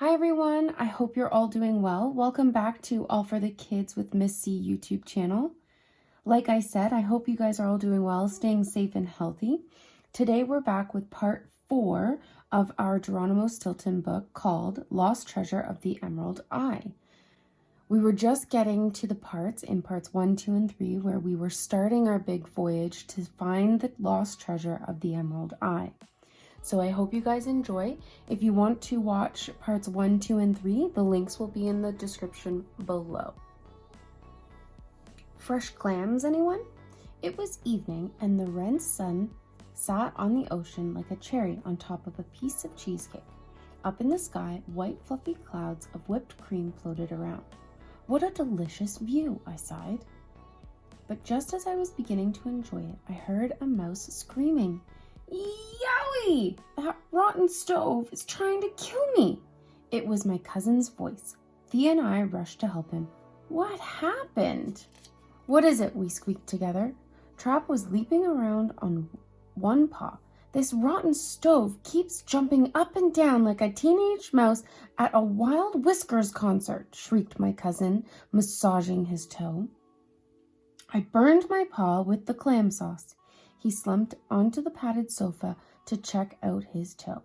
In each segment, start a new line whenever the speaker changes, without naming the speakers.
Hi everyone, I hope you're all doing well. Welcome back to All for the Kids with Miss C YouTube channel. Like I said, I hope you guys are all doing well, staying safe and healthy. Today we're back with part 4 of our Geronimo Stilton book called Lost Treasure of the Emerald Eye. We were just getting to the parts in parts 1, 2, and 3 where we were starting our big voyage to find the lost treasure of the Emerald Eye. So I hope you guys enjoy. If you want to watch parts 1, 2, and 3, the links will be in the description below. Fresh clams, anyone? It was evening and the red sun sat on the ocean like a cherry on top of a piece of cheesecake. Up in the sky, white fluffy clouds of whipped cream floated around. What a delicious view, I sighed. But just as I was beginning to enjoy it, I heard a mouse screaming. Yowie! That rotten stove is trying to kill me! It was my cousin's voice. Thea and I rushed to help him. What happened? What is it? We squeaked together. Trap was leaping around on one paw. This rotten stove keeps jumping up and down like a teenage mouse at a Wild Whiskers concert, shrieked my cousin, massaging his toe. I burned my paw with the clam sauce. He slumped onto the padded sofa to check out his toe.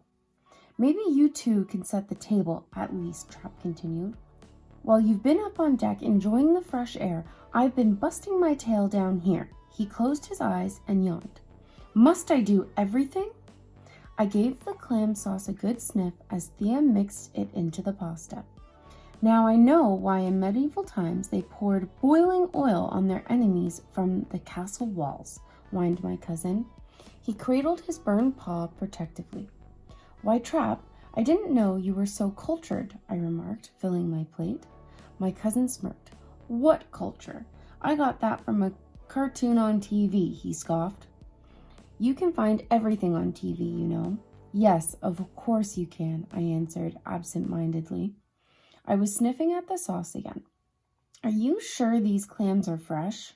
Maybe you two can set the table, at least, Trap continued. While you've been up on deck enjoying the fresh air, I've been busting my tail down here. He closed his eyes and yawned. Must I do everything? I gave the clam sauce a good sniff as Thea mixed it into the pasta. Now I know why in medieval times they poured boiling oil on their enemies from the castle walls, whined my cousin. He cradled his burned paw protectively. Why, Trap, I didn't know you were so cultured, I remarked, filling my plate. My cousin smirked. What culture? I got that from a cartoon on TV, he scoffed. You can find everything on TV, you know. Yes, of course you can, I answered absent-mindedly. I was sniffing at the sauce again. Are you sure these clams are fresh?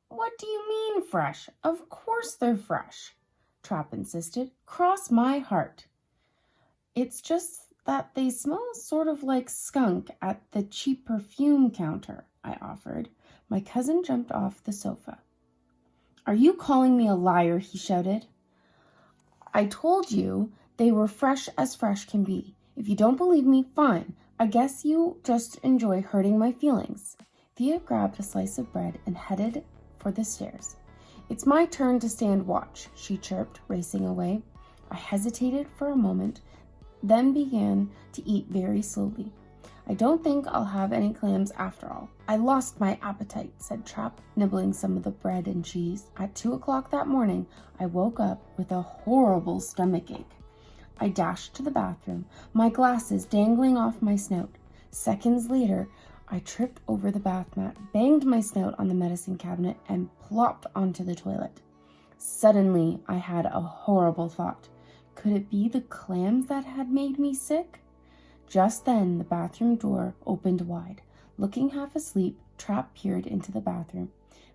What do you mean fresh? Of course they're fresh, Trap insisted. Cross my heart. It's just that they smell sort of like skunk at the cheap perfume counter, I offered. My cousin jumped off the sofa. Are you calling me a liar? He shouted. I told you they were fresh as fresh can be. If you don't believe me, fine. I guess you just enjoy hurting my feelings. Thea grabbed a slice of bread and headed for the stairs. It's my turn to stand watch, she chirped, racing away. I hesitated for a moment, then began to eat very slowly. I don't think I'll have any clams after all. I lost my appetite, said Trap, nibbling some of the bread and cheese. At 2 o'clock that morning, I woke up with a horrible stomachache. I dashed to the bathroom, my glasses dangling off my snout. Seconds later, I tripped over the bath mat, banged my snout on the medicine cabinet, and plopped onto the toilet. Suddenly, I had a horrible thought. Could it be the clams that had made me sick? Just then, the bathroom door opened wide. Looking half asleep, Trap peered into the bathroom.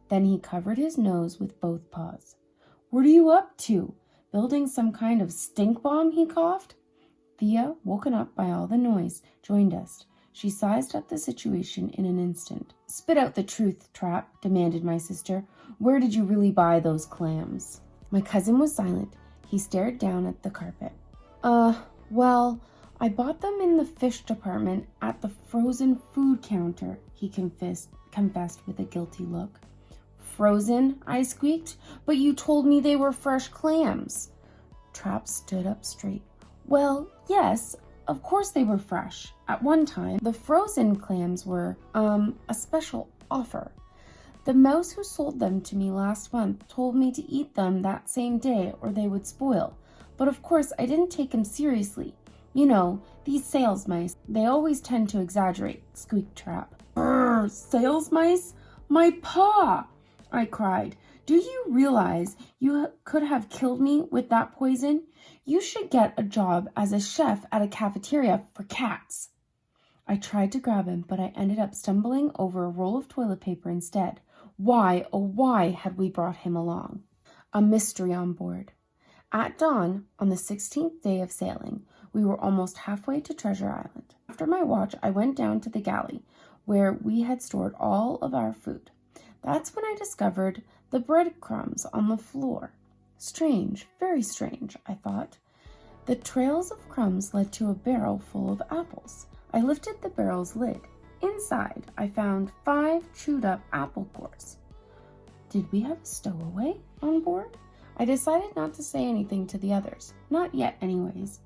Then he covered his nose with both paws. What are you up to? Building some kind of stink bomb? He coughed. Thea, woken up by all the noise, joined us. She sized up the situation in an instant. Spit out the truth, Trap, demanded my sister. Where did you really buy those clams? My cousin was silent. He stared down at the carpet. Well, I bought them in the fish department at the frozen food counter, he confessed with a guilty look. Frozen? I squeaked. But you told me they were fresh clams. Trap stood up straight. Well, yes, of course they were fresh. At one time, the frozen clams were, a special offer. The mouse who sold them to me last month told me to eat them that same day or they would spoil. But of course, I didn't take him seriously. You know, these sales mice, they always tend to exaggerate, squeaked Trap. Brrr, sales mice? My paw! I cried. Do you realize you could have killed me with that poison? You should get a job as a chef at a cafeteria for cats. I tried to grab him, but I ended up stumbling over a roll of toilet paper instead. Why, oh why had we brought him along? A mystery on board. At dawn, on the 16th day of sailing, we were almost halfway to Treasure Island. After my watch, I went down to the galley where we had stored all of our food. That's when I discovered the breadcrumbs on the floor. Strange, very strange, I thought. The trails of crumbs led to a barrel full of apples. I lifted the barrel's lid. Inside, I found 5 chewed up apple cores. Did we have a stowaway on board? I decided not to say anything to the others. Not yet, anyways.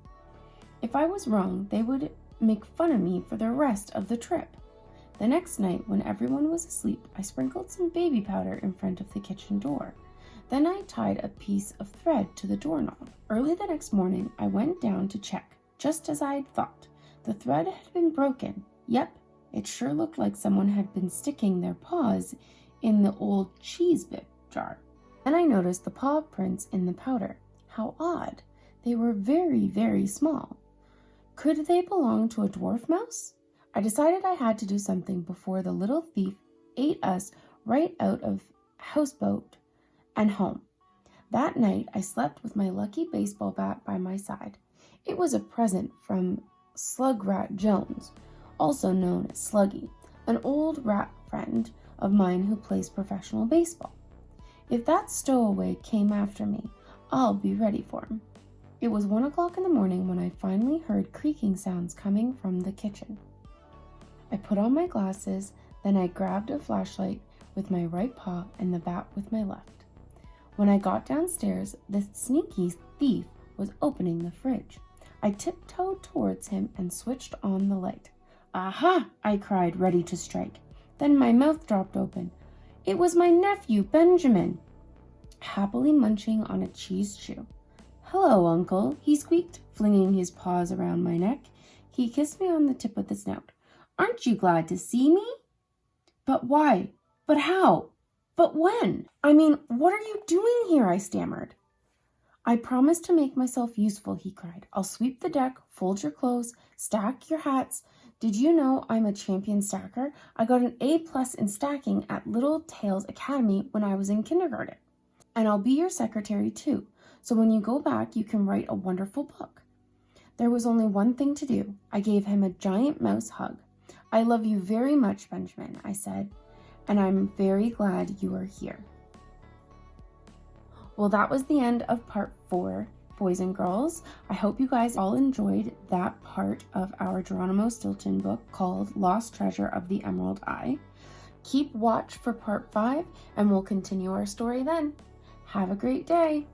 If I was wrong, they would make fun of me for the rest of the trip. The next night, when everyone was asleep, I sprinkled some baby powder in front of the kitchen door. Then I tied a piece of thread to the doorknob. Early the next morning, I went down to check, just as I had thought. The thread had been broken. Yep, it sure looked like someone had been sticking their paws in the old cheese bit jar. Then I noticed the paw prints in the powder. How odd. They were very, very small. Could they belong to a dwarf mouse? I decided I had to do something before the little thief ate us right out of houseboat and home. That night, I slept with my lucky baseball bat by my side. It was a present from Slug Rat Jones, also known as Sluggy, an old rat friend of mine who plays professional baseball. If that stowaway came after me, I'll be ready for him. It was 1 o'clock in the morning when I finally heard creaking sounds coming from the kitchen. I put on my glasses, then I grabbed a flashlight with my right paw and the bat with my left. When I got downstairs, the sneaky thief was opening the fridge. I tiptoed towards him and switched on the light. "Aha!" I cried, ready to strike. Then my mouth dropped open. It was my nephew, Benjamin, happily munching on a cheese chew. "Hello, Uncle," he squeaked, flinging his paws around my neck. He kissed me on the tip of the snout. "Aren't you glad to see me?" "But why? But how? But when? I mean, what are you doing here?" I stammered. "I promised to make myself useful," he cried. "I'll sweep the deck, fold your clothes, stack your hats. Did you know I'm a champion stacker? I got an A+ in stacking at Little Tails Academy when I was in kindergarten. And I'll be your secretary too, so when you go back, you can write a wonderful book." There was only one thing to do. I gave him a giant mouse hug. "I love you very much, Benjamin," I said, "and I'm very glad you are here." Well, that was the end of part 4, boys and girls. I hope you guys all enjoyed that part of our Geronimo Stilton book called Lost Treasure of the Emerald Eye. Keep watch for part 5, and we'll continue our story then. Have a great day.